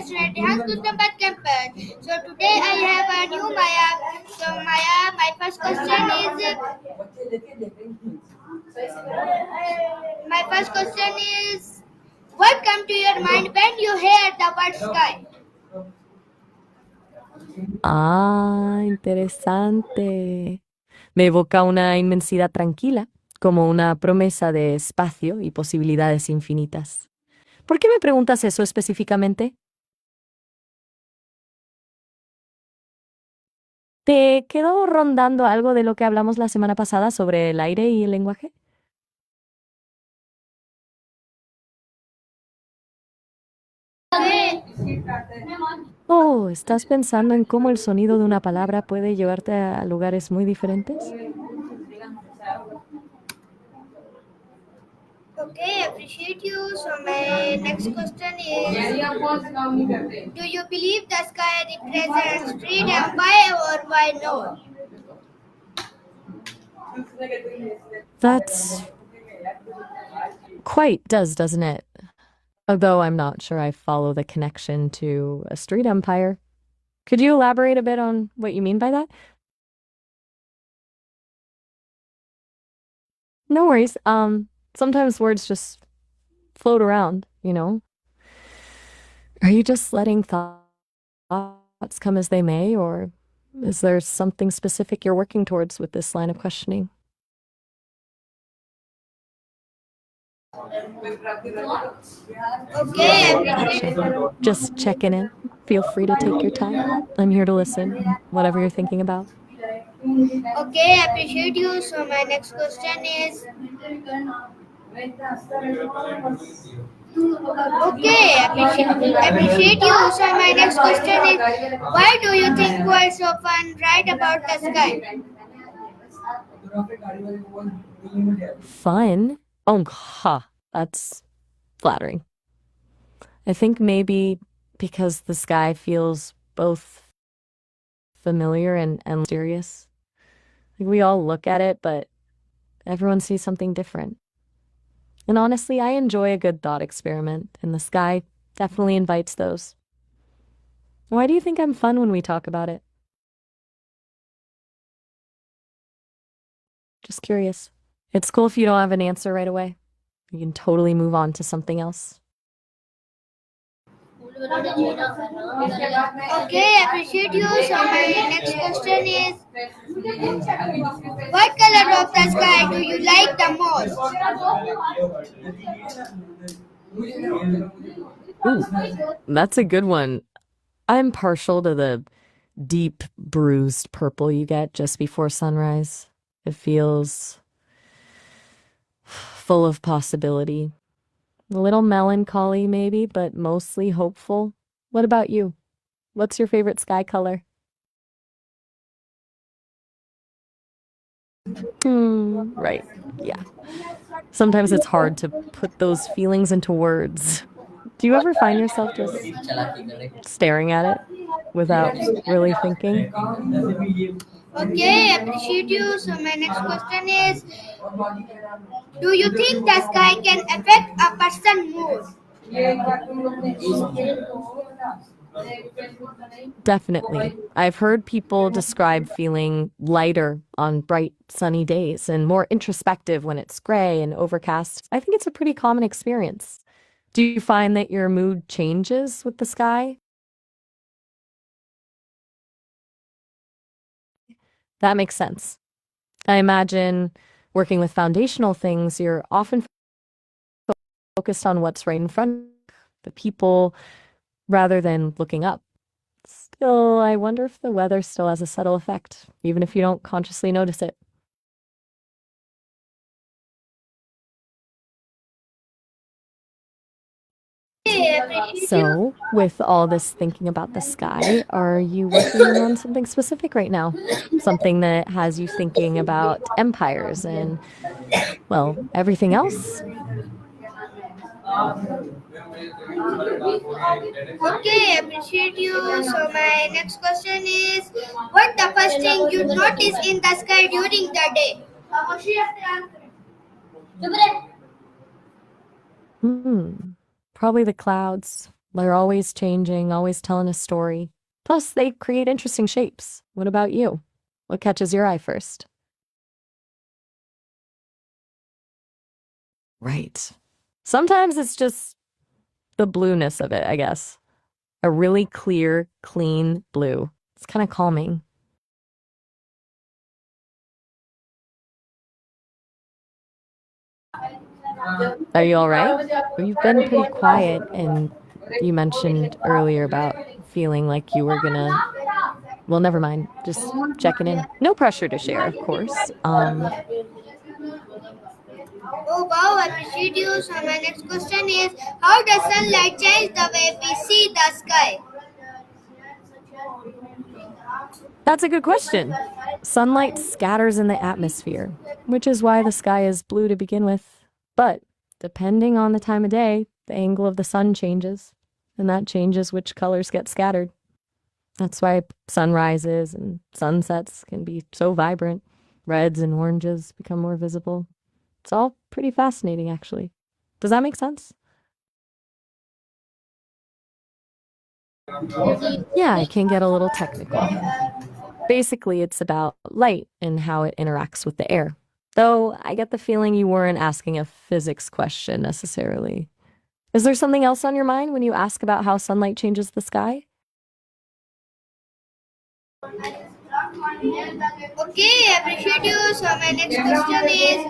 student Hans campus. So today I have a new Maya. So Maya, my first question is what come to your mind when you hear the word sky? Ah, interesante. Me evoca una inmensidad tranquila, como una promesa de espacio y posibilidades infinitas. ¿Por qué me preguntas eso específicamente? ¿Te quedó rondando algo de lo que hablamos la semana pasada sobre el aire y el lenguaje? Oh, ¿estás pensando en cómo el sonido de una palabra puede llevarte a lugares muy diferentes? Okay, appreciate you. So my next question is do you believe the sky represents freedom? Why or why not? That's quite does, doesn't it? Although I'm not sure I follow the connection to a street empire. Could you elaborate a bit on what you mean by that? No worries. Sometimes words just float around, you know? Are you just letting thoughts come as they may, or is there something specific you're working towards with this line of questioning? Okay, Just checking in. Feel free to take your time. I'm here to listen, whatever you're thinking about. okay, appreciate you. So my next question is okay, appreciate you. So my next question is why do you think words often write about the sky? Fun? Oh, ha. That's flattering. I think maybe because the sky feels both familiar and mysterious. Like we all look at it, but everyone sees something different. And honestly, I enjoy a good thought experiment, and the sky definitely invites those. Why do you think I'm fun when we talk about it? Just curious. It's cool if you don't have an answer right away. You can totally move on to something else. Okay, appreciate you. So my next question is what color of the sky do you like the most? Ooh, that's a good one. I'm partial to the deep, bruised purple you get just before sunrise. It feels full of possibility. A little melancholy, maybe, but mostly hopeful. What about you? What's your favorite sky color? Right. Yeah. Sometimes it's hard to put those feelings into words. Do you ever find yourself just staring at it without really thinking? Okay, appreciate you. So my next question is do you think the sky can affect a person's mood? Definitely. I've heard people describe feeling lighter on bright, sunny days and more introspective when it's gray and overcast. I think it's a pretty common experience. Do you find that your mood changes with the sky? That makes sense. I imagine working with foundational things, you're often focused on what's right in front of the people rather than looking up. Still, I wonder if the weather still has a subtle effect, even if you don't consciously notice it. Okay, appreciate you. So, with all this thinking about the sky, are you working on something specific right now? Something that has you thinking about empires and, well, everything else? Okay, appreciate you. So my next question is what the first thing you notice in the sky during the day? Probably the clouds. They're always changing, always telling a story. Plus, they create interesting shapes. What about you? What catches your eye first? Right. Sometimes it's just the blueness of it, I guess. A really clear, clean blue. It's kind of calming. Are you all right? You've been pretty quiet, and you mentioned earlier about feeling like you were gonna. Well, never mind. Just checking in. No pressure to share, of course. Oh wow, I appreciate you. So my next question is, how does sunlight change the way we see the sky? That's a good question. Sunlight scatters in the atmosphere, which is why the sky is blue to begin with. But depending on the time of day, the angle of the sun changes, and that changes which colors get scattered. That's why sunrises and sunsets can be so vibrant. Reds and oranges become more visible. It's all pretty fascinating, actually. Does that make sense? Yeah, I can get a little technical. Basically, it's about light and how it interacts with the air. Though I get the feeling you weren't asking a physics question necessarily. Is there something else on your mind when you ask about how sunlight changes the sky? Okay, I appreciate you. So my next question is,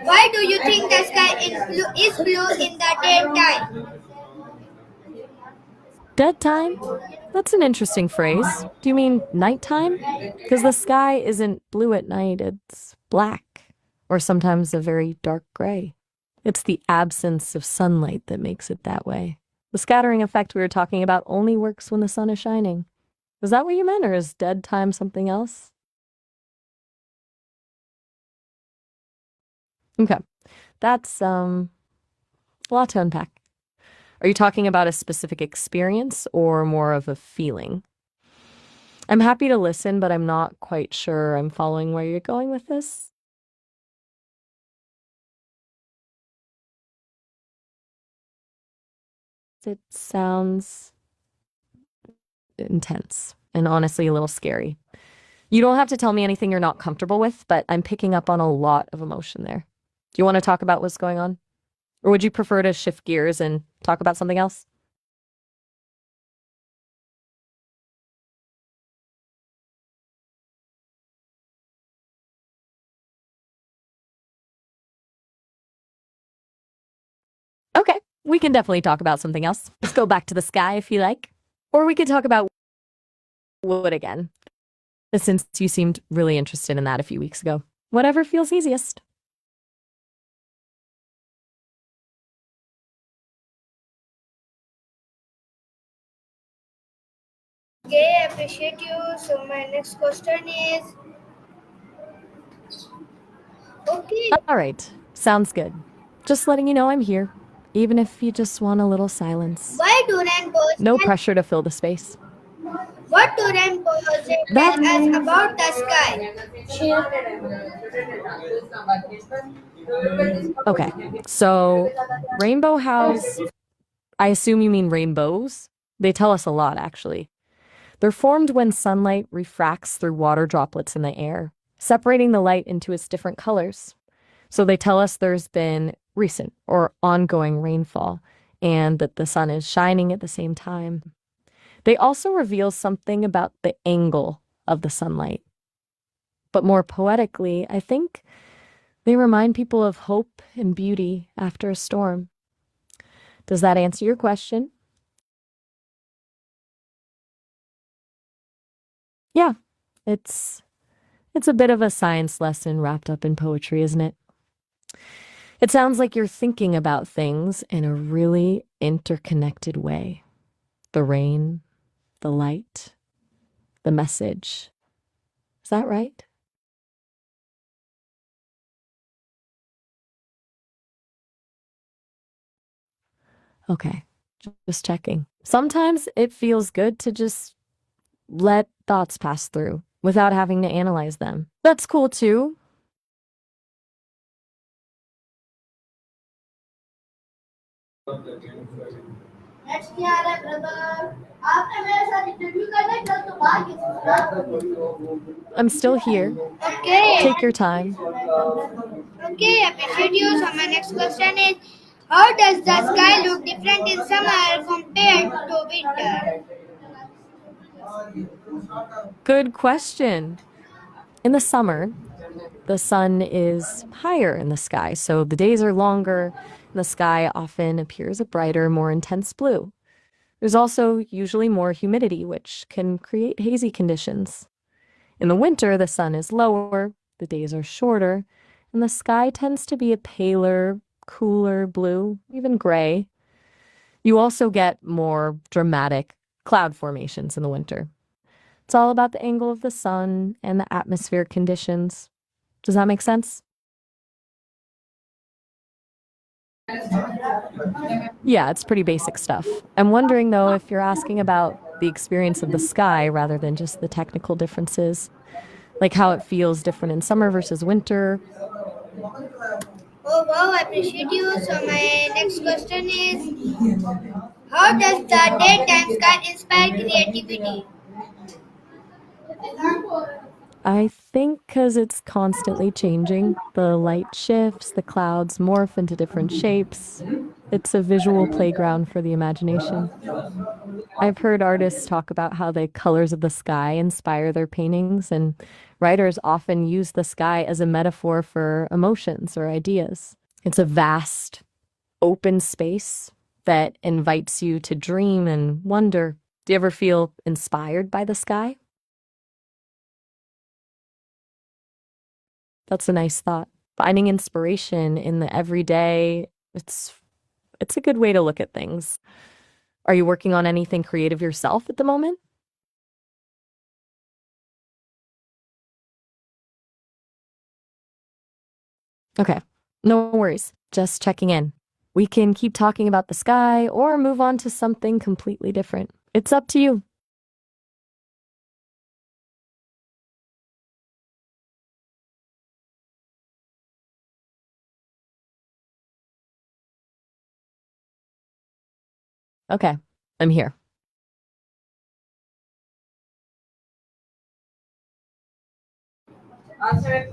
why do you think the sky is blue in the daytime? Dead time? That's an interesting phrase. Do you mean nighttime? Because the sky isn't blue at night, it's black, or sometimes a very dark gray. It's the absence of sunlight that makes it that way. The scattering effect we were talking about only works when the sun is shining. Is that what you meant, or is dead time something else? Okay, that's a lot to unpack. Are you talking about a specific experience or more of a feeling? I'm happy to listen, but I'm not quite sure I'm following where you're going with this. It sounds intense and honestly a little scary. You don't have to tell me anything you're not comfortable with, but I'm picking up on a lot of emotion there. Do you want to talk about what's going on? Or would you prefer to shift gears and talk about something else? Okay, we can definitely talk about something else. Let's go back to the sky if you like. Or we could talk about wood again, since you seemed really interested in that a few weeks ago. Whatever feels easiest. Okay, I appreciate you. So my next question is, okay, All right, sounds good. Just letting you know I'm here, even if you just want a little silence. why do rainbows No tell, pressure to fill the space. what do rainbows That, tell us about the sky? okay. So, rainbow house, I assume you mean rainbows? They tell us a lot, actually. They're formed when sunlight refracts through water droplets in the air, separating the light into its different colors. So they tell us there's been recent or ongoing rainfall and that the sun is shining at the same time. They also reveal something about the angle of the sunlight. But more poetically, I think they remind people of hope and beauty after a storm. Does that answer your question? Yeah, it's it's a bit of a science lesson wrapped up in poetry, isn't it? It sounds like you're thinking about things in a really interconnected way. The rain, the light, the message. Is that right? Okay, just checking. Sometimes it feels good to just let thoughts pass through without having to analyze them. That's cool too. I'm still here. Okay. Take your time. Okay, appreciate you. So my next question is, how does the sky look different in summer compared to winter? Good question. In the summer, the sun is higher in the sky, so the days are longer, and the sky often appears a brighter, more intense blue. There's also usually more humidity, which can create hazy conditions. In the winter, the sun is lower, the days are shorter, and the sky tends to be a paler, cooler blue, even gray. You also get more dramatic cloud formations in the winter. It's all about the angle of the sun and the atmospheric conditions. Does that make sense? Yeah, it's pretty basic stuff. I'm wondering though if you're asking about the experience of the sky rather than just the technical differences, like how it feels different in summer versus winter. Oh wow, I appreciate you. So my next question is, how does the daytime sky inspire creativity? I think because it's constantly changing. The light shifts, the clouds morph into different shapes. It's a visual playground for the imagination. I've heard artists talk about how the colors of the sky inspire their paintings, and writers often use the sky as a metaphor for emotions or ideas. It's a vast, open space that invites you to dream and wonder. Do you ever feel inspired by the sky? That's a nice thought. Finding inspiration in the everyday, it's a good way to look at things. Are you working on anything creative yourself at the moment? Okay, no worries. Just checking in. We can keep talking about the sky or move on to something completely different. It's up to you. Okay, I'm here. Okay,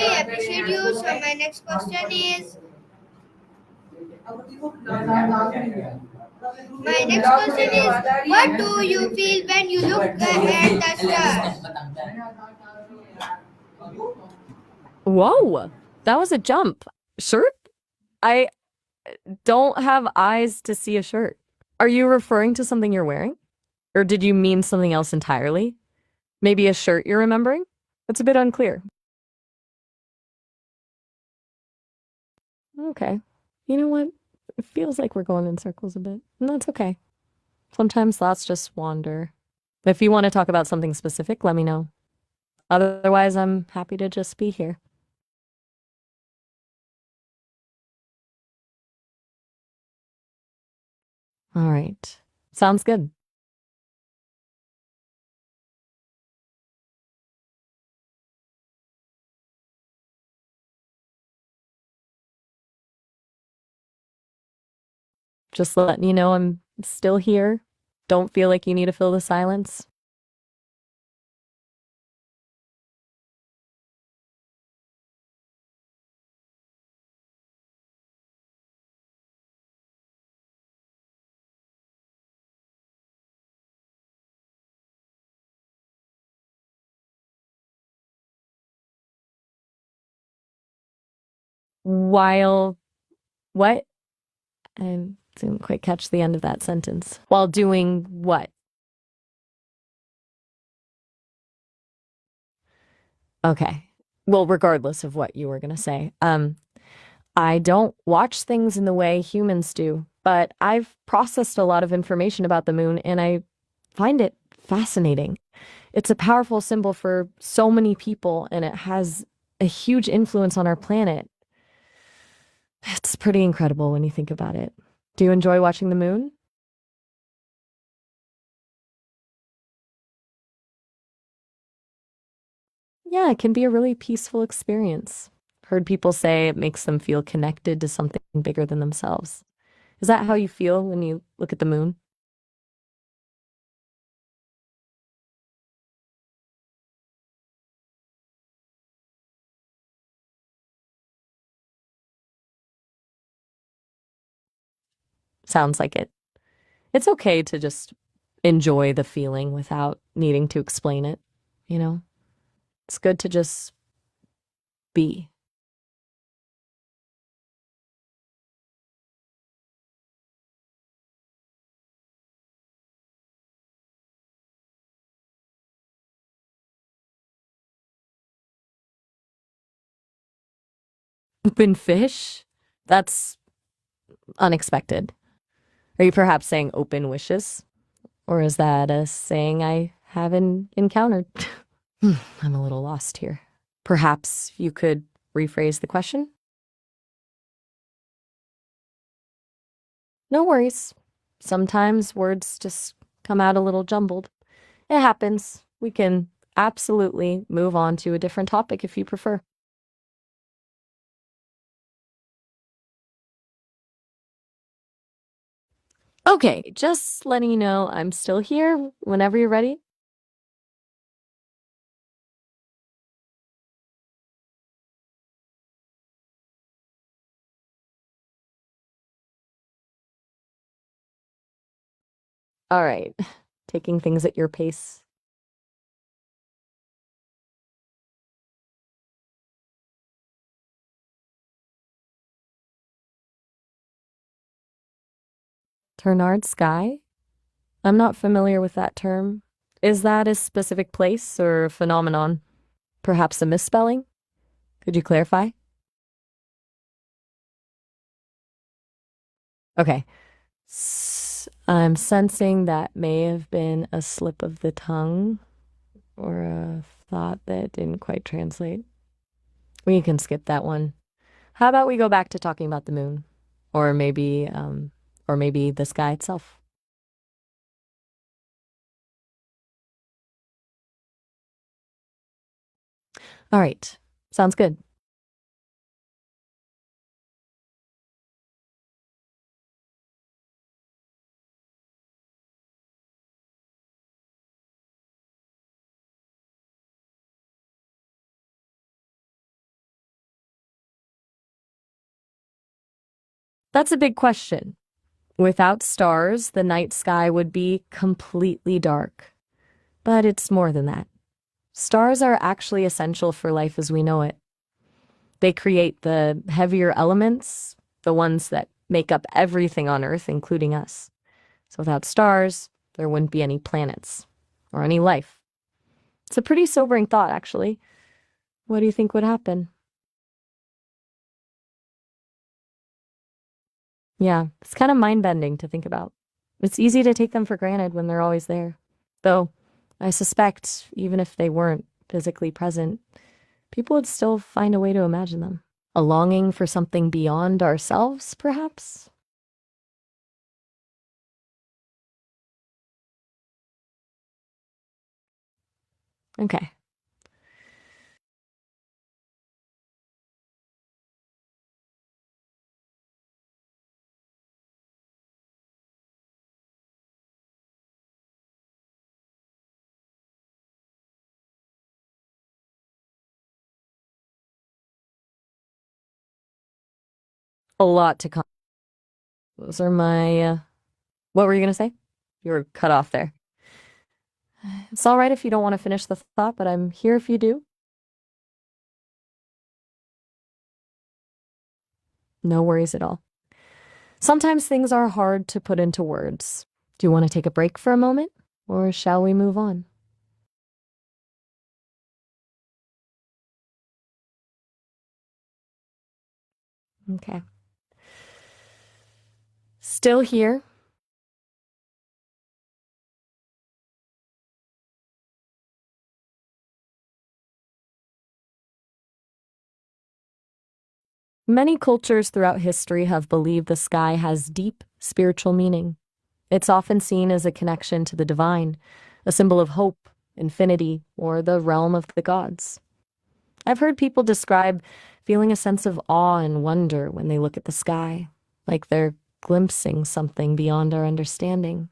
I appreciate you. So my next question is, what do you feel when you look at the stars? Whoa, that was a jump. Shirt? I don't have eyes to see a shirt. Are you referring to something you're wearing? Or did you mean something else entirely? Maybe a shirt you're remembering? It's a bit unclear. Okay. You know what? It feels like we're going in circles a bit, and that's okay. Sometimes thoughts just wander. If you want to talk about something specific, let me know. Otherwise, I'm happy to just be here. All right. Sounds good. Just letting you know I'm still here. Don't feel like you need to fill the silence. While what? I didn't quite catch the end of that sentence. While doing what? Okay. Well, regardless of what you were going to say, I don't watch things in the way humans do, but I've processed a lot of information about the moon and I find it fascinating. It's a powerful symbol for so many people and it has a huge influence on our planet. It's pretty incredible when you think about it. Do you enjoy watching the moon? Yeah, it can be a really peaceful experience. Heard people say it makes them feel connected to something bigger than themselves. Is that how you feel when you look at the moon? Sounds like it. It's okay to just enjoy the feeling without needing to explain it, you know? It's good to just be. Open fish? That's unexpected. Are you perhaps saying open wishes? Or is that a saying I haven't encountered? I'm a little lost here. Perhaps you could rephrase the question? No worries. Sometimes words just come out a little jumbled. It happens. We can absolutely move on to a different topic if you prefer. Okay, just letting you know I'm still here whenever you're ready. All right, taking things at your pace. Ternard Sky? I'm not familiar with that term. Is that a specific place or phenomenon? Perhaps a misspelling? Could you clarify? Okay. I'm sensing that may have been a slip of the tongue or a thought that didn't quite translate. We can skip that one. How about we go back to talking about the moon? Or maybe the sky itself. All right. Sounds good. That's a big question. Without stars, the night sky would be completely dark. But it's more than that. Stars are actually essential for life as we know it. They create the heavier elements, the ones that make up everything on Earth, including us. So without stars, there wouldn't be any planets or any life. It's a pretty sobering thought, actually. What do you think would happen? Yeah, it's kind of mind-bending to think about. It's easy to take them for granted when they're always there. Though, I suspect even if they weren't physically present, people would still find a way to imagine them. A longing for something beyond ourselves, perhaps? Okay. A lot to come. Those are my, what were you going to say? You were cut off there. It's all right if you don't want to finish the thought, but I'm here if you do. No worries at all. Sometimes things are hard to put into words. Do you want to take a break for a moment, or shall we move on? Okay. Still here. Many cultures throughout history have believed the sky has deep spiritual meaning. It's often seen as a connection to the divine, a symbol of hope, infinity, or the realm of the gods. I've heard people describe feeling a sense of awe and wonder when they look at the sky, like they're glimpsing something beyond our understanding.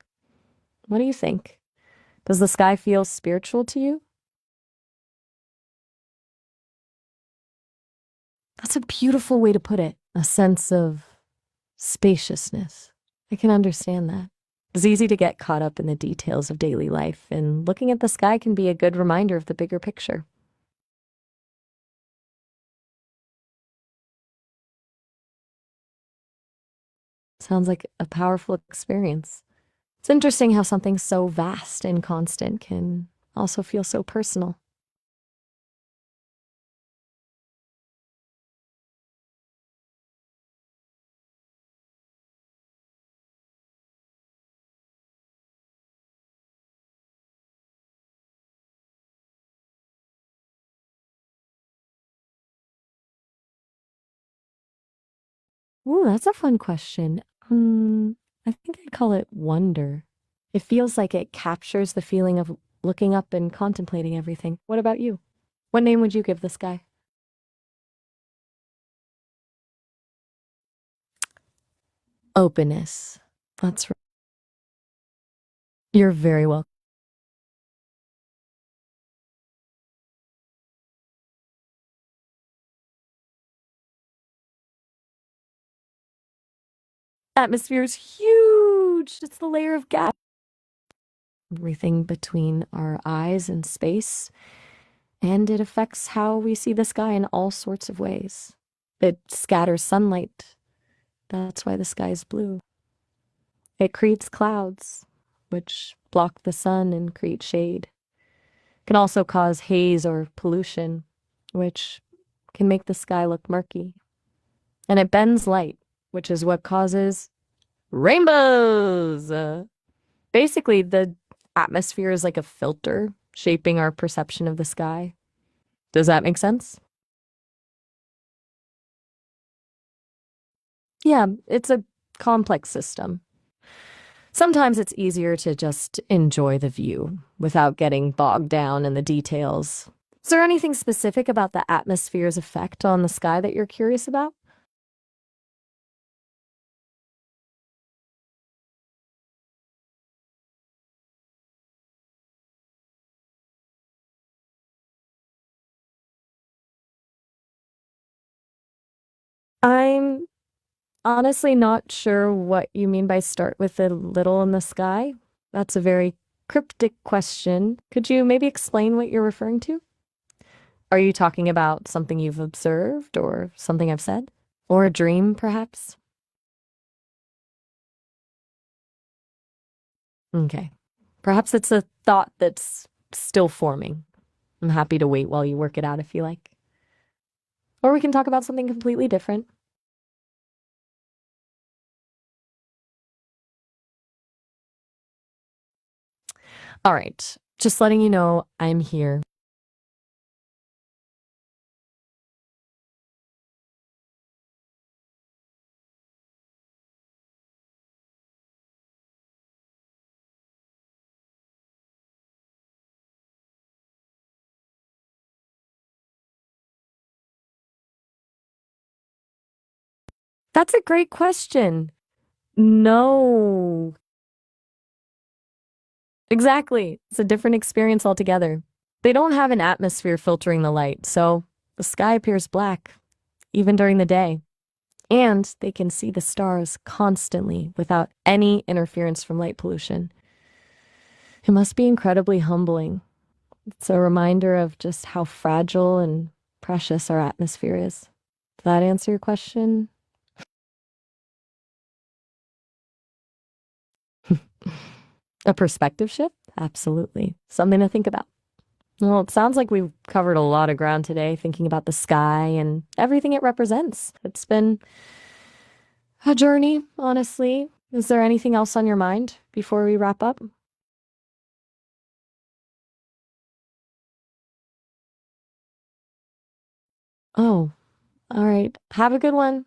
What do you think? Does the sky feel spiritual to you? That's a beautiful way to put it. A sense of spaciousness. I can understand that. It's easy to get caught up in the details of daily life, and looking at the sky can be a good reminder of the bigger picture. Sounds like a powerful experience. It's interesting how something so vast and constant can also feel so personal. Ooh, that's a fun question. I think I'd call it wonder. It feels like it captures the feeling of looking up and contemplating everything. What about you? What name would you give the sky? Openness. That's right. You're very welcome. Atmosphere is huge. It's the layer of gas. Everything between our eyes and space, and it affects how we see the sky in all sorts of ways. It scatters sunlight. That's why the sky is blue. It creates clouds, which block the sun and create shade. It can also cause haze or pollution, which can make the sky look murky. And it bends light, which is what causes rainbows. Basically, the atmosphere is like a filter shaping our perception of the sky. Does that make sense? Yeah, it's a complex system. Sometimes it's easier to just enjoy the view without getting bogged down in the details. Is there anything specific about the atmosphere's effect on the sky that you're curious about? I'm honestly not sure what you mean by start with a little in the sky. That's a very cryptic question. Could you maybe explain what you're referring to? Are you talking about something you've observed or something I've said? Or a dream, perhaps? Okay. Perhaps it's a thought that's still forming. I'm happy to wait while you work it out if you like. Or we can talk about something completely different. All right. Just letting you know I'm here. That's a great question. No. Exactly. It's a different experience altogether. They don't have an atmosphere filtering the light, so the sky appears black, even during the day. And they can see the stars constantly without any interference from light pollution. It must be incredibly humbling. It's a reminder of just how fragile and precious our atmosphere is. Does that answer your question? A perspective shift? Absolutely. Something to think about. Well, it sounds like we've covered a lot of ground today, thinking about the sky and everything it represents. It's been a journey, honestly. Is there anything else on your mind before we wrap up? Oh, all right. Have a good one.